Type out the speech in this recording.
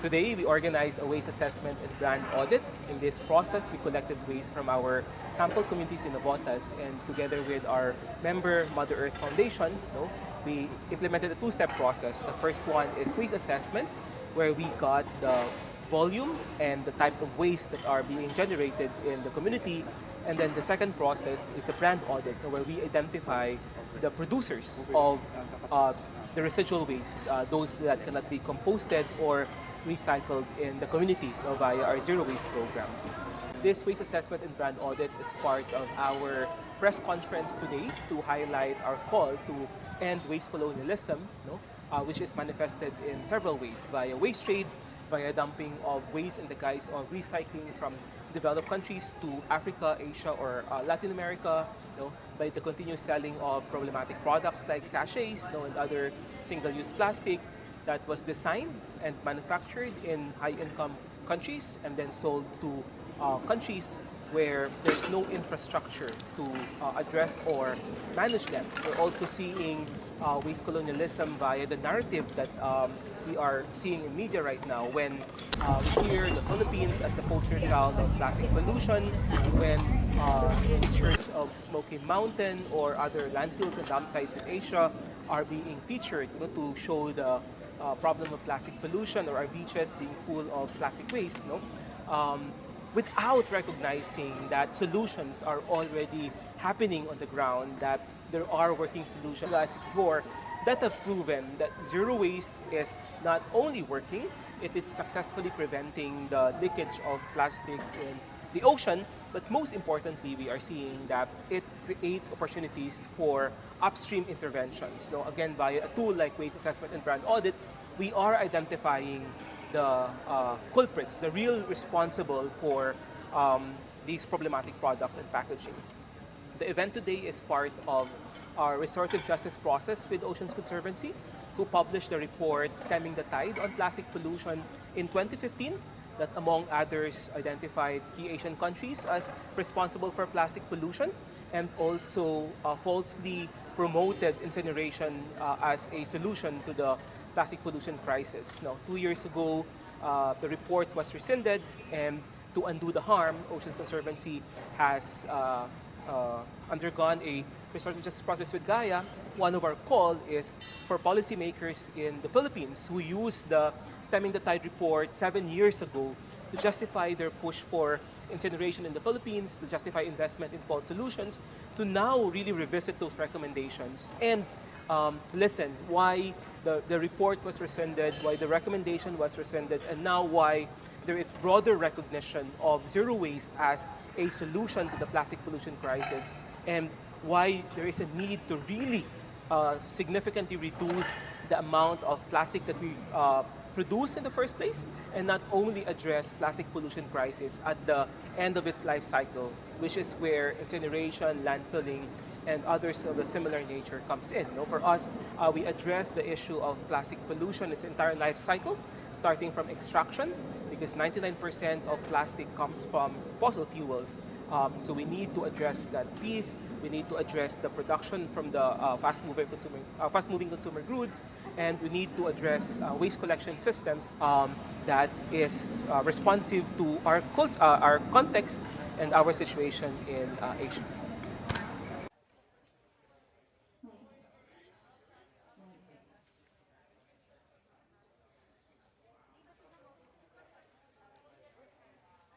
Today, we organized a waste assessment and brand audit. In this process, we collected waste from our sample communities in Navotas, and together with our member Mother Earth Foundation, we implemented a two-step process. The first one is waste assessment, where we got the volume and the type of waste that are being generated in the community. And then the second process is the brand audit, where we identify the producers of the residual waste, those that cannot be composted or recycled in the community via our zero waste program. This waste assessment and brand audit is part of our press conference today to highlight our call to end waste colonialism, which is manifested in several ways, via waste trade, via dumping of waste in the guise of recycling from developed countries to Africa, Asia, or Latin America, by the continuous selling of problematic products like sachets, and other single-use plastic that was designed and manufactured in high-income countries and then sold to countries where there's no infrastructure to address or manage them. We're also seeing waste colonialism via the narrative that we are seeing in media right now, when we hear the Philippines as the poster child of plastic pollution, when pictures of Smoky Mountain or other landfills and dump sites in Asia are being featured to show the problem of plastic pollution, or our beaches being full of plastic waste, without recognizing that solutions are already happening on the ground, that there are working solutions that have proven that zero waste is not only working, it is successfully preventing the leakage of plastic in the ocean, but most importantly, we are seeing that it creates opportunities for upstream interventions. Again, via a tool like waste assessment and brand audit, we are identifying the culprits, the real responsible for these problematic products and packaging. The event today is part of our restorative justice process with Oceans Conservancy, who published the report Stemming the Tide on Plastic Pollution in 2015, that among others identified key Asian countries as responsible for plastic pollution, and also falsely promoted incineration as a solution to the plastic pollution crisis. Now, 2 years ago, the report was rescinded, and to undo the harm, Oceans Conservancy has undergone a restorative justice process with Gaia. One of our call is for policymakers in the Philippines who used the Stemming the Tide report 7 years ago to justify their push for incineration in the Philippines, to justify investment in false solutions, to now really revisit those recommendations and listen why the report was rescinded, why the recommendation was rescinded, and now why there is broader recognition of zero waste as a solution to the plastic pollution crisis, and why there is a need to really significantly reduce the amount of plastic that we produce in the first place, and not only address plastic pollution crisis at the end of its life cycle, which is where incineration, landfilling, and others of a similar nature comes in. For us, we address the issue of plastic pollution, its entire life cycle, starting from extraction, because 99% of plastic comes from fossil fuels. So we need to address that piece. We need to address the production from the fast-moving consumer goods, and we need to address waste collection systems that is responsive to our context and our situation in Asia.